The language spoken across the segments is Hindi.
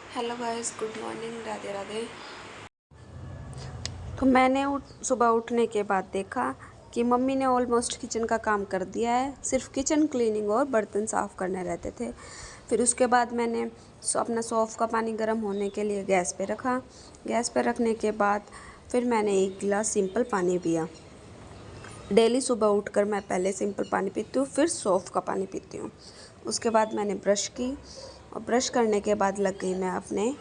Hello guys, good morning, Radhe Radhe. तो मैंने सुबह उठने के बाद देखा कि मम्मी ने ऑलमोस्ट किचन का काम कर दिया है। सिर्फ किचन क्लीनिंग और बर्तन साफ़ करने रहते थे। फिर उसके बाद मैंने अपना सौंफ का पानी गर्म होने के लिए गैस पे रखा। गैस पे रखने के बाद फिर मैंने एक गिलास सिंपल पानी पिया। डेली सुबह उठकर मैं पहले सिंपल पानी पीती हूँ, फिर सौंफ का पानी पीती हूँ। उसके बाद मैंने ब्रश की और ब्रश करने के बाद लग गई मैं अपने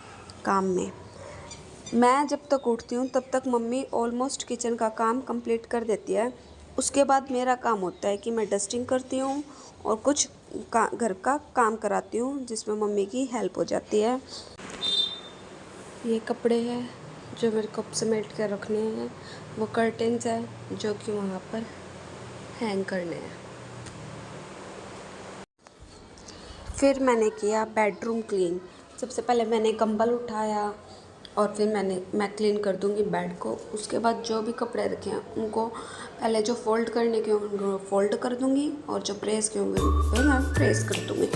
काम में। मैं जब तक उठती हूँ तब तक मम्मी ऑलमोस्ट किचन का काम कंप्लीट कर देती है। उसके बाद मेरा काम होता है कि मैं डस्टिंग करती हूँ और कुछ घर का काम कराती हूँ, जिसमें मम्मी की हेल्प हो जाती है। ये कपड़े हैं जो मेरे को समेट कर रखने हैं, वो कर्टेंस हैं जो कि वहाँ पर हैंग करने हैं। फिर मैंने किया बेडरूम क्लीन। सबसे पहले मैंने कंबल उठाया और फिर मैं क्लीन कर दूँगी बेड को। उसके बाद जो भी कपड़े रखे हैं उनको पहले जो फ़ोल्ड करने के होंगे उनको फ़ोल्ड कर दूँगी और जो प्रेस के होंगे उनको मैं प्रेस कर दूँगी।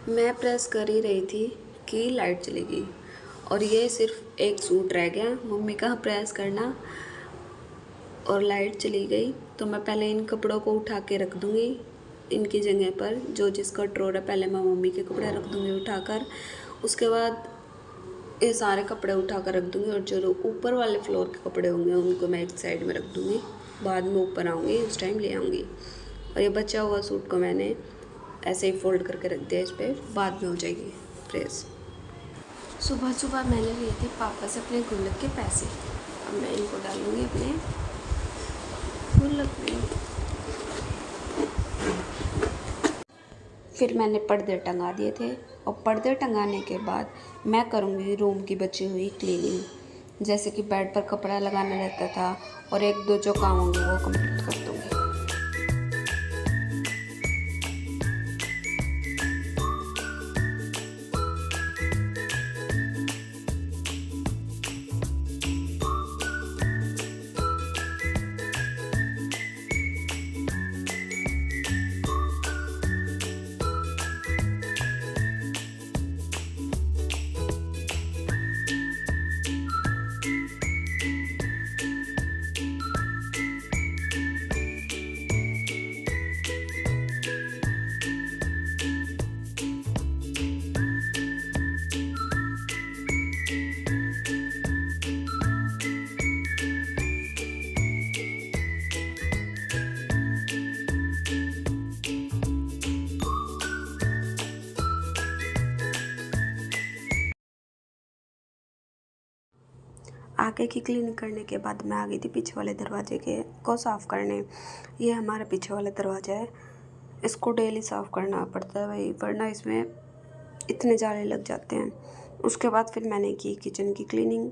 मैं प्रेस कर ही रही थी कि लाइट चली गई और ये सिर्फ एक सूट रह गया मम्मी का प्रेस करना और लाइट चली गई। तो मैं पहले इन कपड़ों को उठा के रख दूँगी इनकी जगह पर। जो जिसका ड्रॉर है पहले मैं मम्मी के कपड़े रख दूँगी उठाकर। उसके बाद ये सारे कपड़े उठा कर रख दूँगी और जो ऊपर वाले फ्लोर के कपड़े होंगे उनको मैं एक साइड में रख दूँगी। बाद में ऊपर आऊँगी उस टाइम ले आऊँगी। और ये बचा हुआ सूट को मैंने ऐसे ही फोल्ड करके रख दिया इस पर, बाद में हो जाएगी प्रेस। सुबह सुबह मैंने लिए थे पापा से अपने गुल्लक के पैसे। अब मैं इनको डालूँगी अपने गुल्लक में। फिर मैंने पर्दे टंगा दिए थे और पर्दे टंगाने के बाद मैं करूँगी रूम की बची हुई क्लीनिंग। जैसे कि बेड पर कपड़ा लगाना रहता था और एक दो जो काम होंगे वो कंप्लीट कर दूँगी। आगे की क्लीनिंग करने के बाद मैं आ गई थी पीछे वाले दरवाजे को साफ़ करने। ये हमारा पीछे वाला दरवाज़ा है, इसको डेली साफ़ करना पड़ता है भाई, वरना इसमें इतने जाले लग जाते हैं। उसके बाद फिर मैंने की किचन की क्लीनिंग।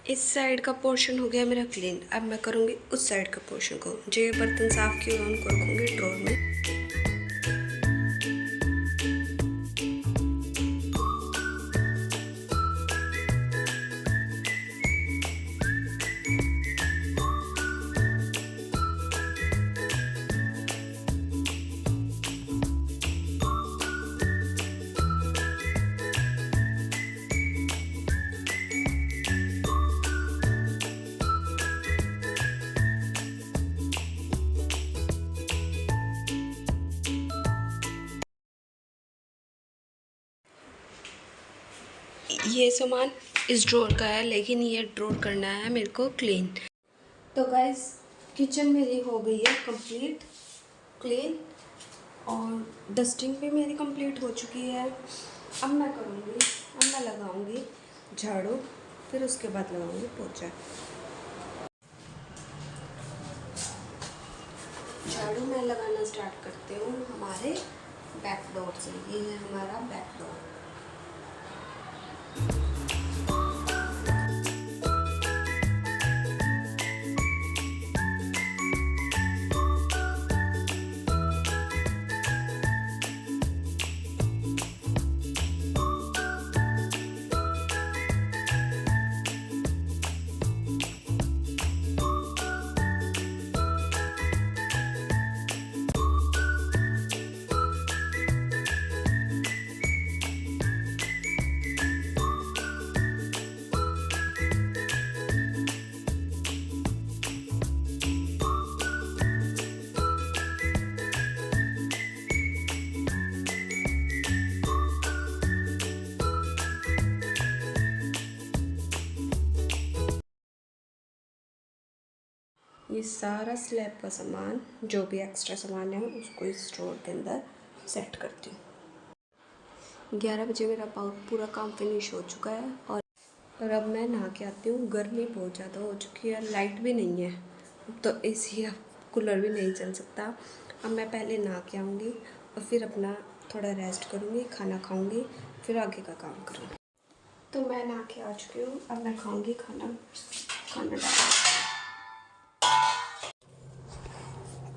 इस साइड का पोर्शन हो गया मेरा क्लीन। अब मैं करूँगी उस साइड का पोर्शन को। जो ये बर्तन साफ़ किए हुए उनको रखूँगी ड्रॉर में। ये सामान इस ड्रॉर का है, लेकिन ये ड्रॉर करना है मेरे को क्लीन। तो गाइस किचन मेरी हो गई है कंप्लीट क्लीन, और डस्टिंग भी मेरी कंप्लीट हो चुकी है। अब मैं लगाऊंगी झाड़ू, फिर उसके बाद लगाऊंगी पोछा। झाड़ू मैं लगाना स्टार्ट करती हूँ हमारे बैक डोर से। ये है हमारा बैक डोर। ये सारा स्लैब का सामान, जो भी एक्स्ट्रा सामान है, उसको इस स्टोर के अंदर सेट करती हूँ। 11 बजे मेरा पूरा काम फिनिश हो चुका है, और अब मैं नहा के आती हूँ। गर्मी बहुत ज़्यादा हो चुकी है, लाइट भी नहीं है, तो एसी अब कूलर भी नहीं चल सकता। अब मैं पहले नहा के आऊँगी और फिर अपना थोड़ा रेस्ट करूँगी, खाना खाऊँगी, फिर आगे का काम करूँगी। तो मैं नहा के आ चुकी हूँ, अब मैं खाऊँगी खाना डाल।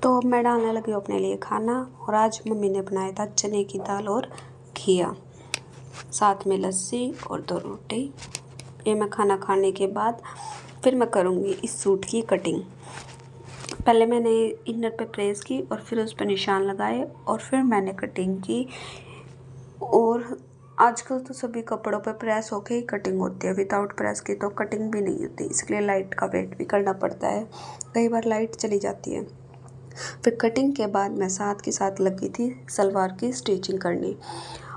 तो अब मैं डालने लगी हूँ अपने लिए खाना, और आज मम्मी ने बनाया था चने की दाल और घिया, साथ में लस्सी और 2 रोटी। ये मैं खाना खाने के बाद फिर मैं करूँगी इस सूट की कटिंग। पहले मैंने इनर पे प्रेस की और फिर उस पर निशान लगाए, और फिर मैंने कटिंग की। और आजकल तो सभी कपड़ों पे प्रेस होके ही कटिंग होती है, विदाउट प्रेस की तो कटिंग भी नहीं होती, इसलिए लाइट का वेट भी करना पड़ता है, कई बार लाइट चली जाती है। फिर कटिंग के बाद मैं साथ के साथ लगी थी सलवार की स्टिचिंग करने,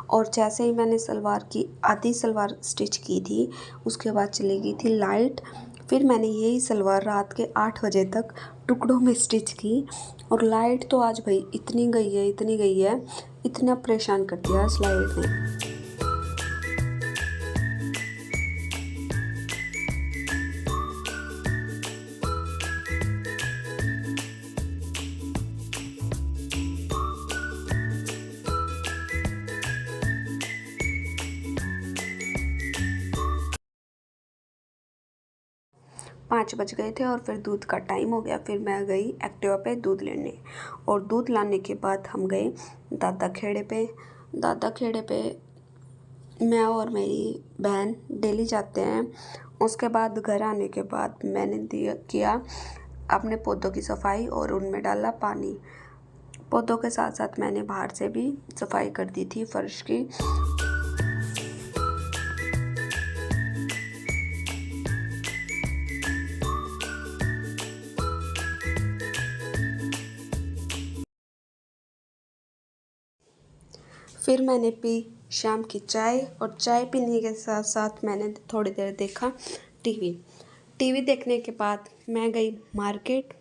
और जैसे ही मैंने सलवार की आधी सलवार स्टिच की थी, उसके बाद चली गई थी लाइट। फिर मैंने यही सलवार रात के 8 बजे तक टुकड़ों में स्टिच की, और लाइट तो आज भाई इतनी गई है, इतना परेशान कर दिया इस लाइट ने। 5 बज गए थे और फिर दूध का टाइम हो गया। फिर मैं गई एक्टिवा पे दूध लेने, और दूध लाने के बाद हम गए दादा खेड़े पे। मैं और मेरी बहन डेली जाते हैं। उसके बाद घर आने के बाद मैंने किया अपने पौधों की सफाई और उनमें डाला पानी। पौधों के साथ साथ मैंने बाहर से भी सफाई कर दी थी फर्श की। फिर मैंने पी शाम की चाय, और चाय पीने के साथ साथ मैंने थोड़ी देर देखा टीवी। टीवी देखने के बाद मैं गई मार्केट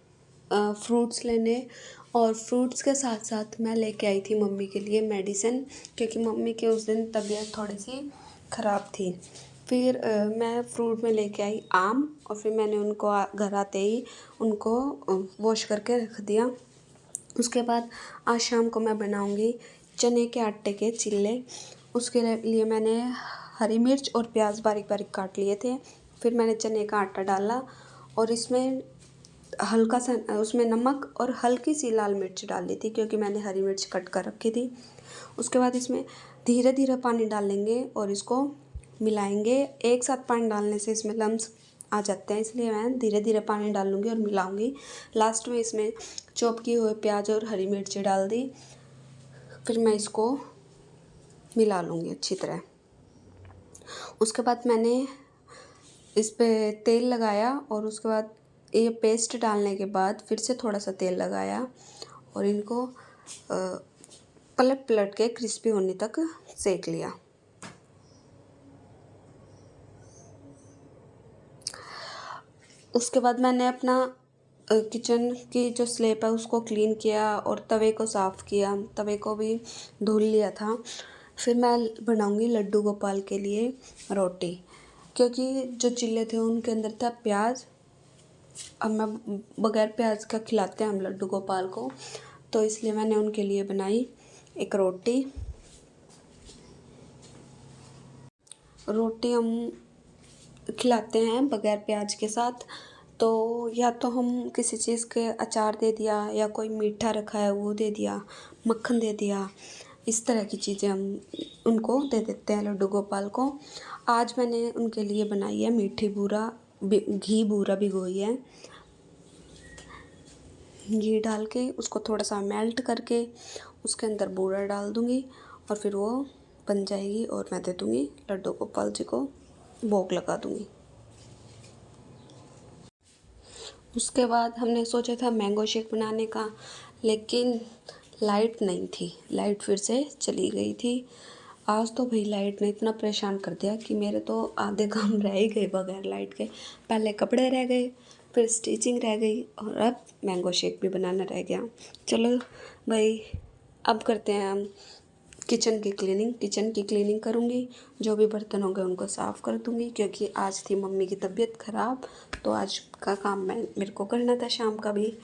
फ्रूट्स लेने, और फ्रूट्स के साथ साथ मैं लेके आई थी मम्मी के लिए मेडिसिन, क्योंकि मम्मी की उस दिन तबीयत थोड़ी सी ख़राब थी। फिर मैं फ्रूट में लेके आई आम, और फिर मैंने उनको घर आते ही उनको वॉश करके रख दिया। उसके बाद आज शाम को मैं बनाऊंगी चने के आटे के चिल्ले। उसके लिए मैंने हरी मिर्च और प्याज बारीक बारीक काट लिए थे। फिर मैंने चने का आटा डाला, और इसमें हल्का सा उसमें नमक और हल्की सी लाल मिर्च डाल दी थी, क्योंकि मैंने हरी मिर्च कट कर रखी थी। उसके बाद इसमें धीरे धीरे पानी डालेंगे और इसको मिलाएंगे। एक साथ पानी डालने से इसमें लम्स आ जाते हैं, इसलिए मैं धीरे धीरे पानी डालूंगी और मिलाऊंगी। लास्ट में इसमें चॉप किए हुए प्याज और हरी मिर्ची डाल दी। फिर मैं इसको मिला लूँगी अच्छी तरह। उसके बाद मैंने इस पे तेल लगाया, और उसके बाद ये पेस्ट डालने के बाद फिर से थोड़ा सा तेल लगाया, और इनको पलट पलट के क्रिस्पी होने तक सेक लिया। उसके बाद मैंने अपना किचन की जो स्लैब है उसको क्लीन किया, और तवे को साफ़ किया, तवे को भी धुल लिया था। फिर मैं बनाऊंगी लड्डू गोपाल के लिए रोटी, क्योंकि जो चिल्ले थे उनके अंदर था प्याज। अब मैं बगैर प्याज का खिलाते हैं हम लड्डू गोपाल को, तो इसलिए मैंने उनके लिए बनाई एक रोटी। रोटी हम खिलाते हैं बगैर प्याज के साथ, तो या तो हम किसी चीज़ के अचार दे दिया, या कोई मीठा रखा है वो दे दिया, मक्खन दे दिया, इस तरह की चीज़ें हम उनको दे देते हैं लड्डू गोपाल को। आज मैंने उनके लिए बनाई है मीठी बूरा, घी बूरा भिगोई है। घी डाल के उसको थोड़ा सा मेल्ट करके उसके अंदर बूरा डाल दूँगी, और फिर वो बन जाएगी, और मैं दे दूँगी लड्डू गोपाल जी को, भोग लगा दूँगी। उसके बाद हमने सोचा था मैंगो शेक बनाने का, लेकिन लाइट नहीं थी, लाइट फिर से चली गई थी। आज तो भाई लाइट ने इतना परेशान कर दिया कि मेरे तो आधे काम रह ही गए बगैर लाइट के। पहले कपड़े रह गए, फिर स्टिचिंग रह गई, और अब मैंगो शेक भी बनाना रह गया। चलो भाई, अब करते हैं हम किचन की क्लीनिंग करूँगी। जो भी बर्तन होंगे उनको साफ़ कर दूँगी, क्योंकि आज थी मम्मी की तबीयत ख़राब, तो आज का काम मेरे को करना था शाम का भी।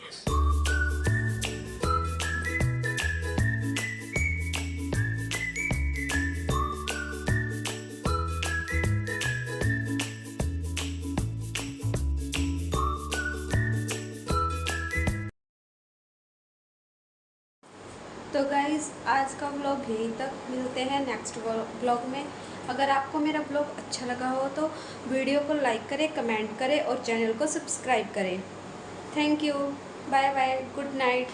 तो गाइज़, आज का व्लॉग यहीं तक, मिलते हैं नेक्स्ट व्लॉग में। अगर आपको मेरा व्लॉग अच्छा लगा हो तो वीडियो को लाइक करें, कमेंट करें और चैनल को सब्सक्राइब करें। Thank you, bye bye, good night.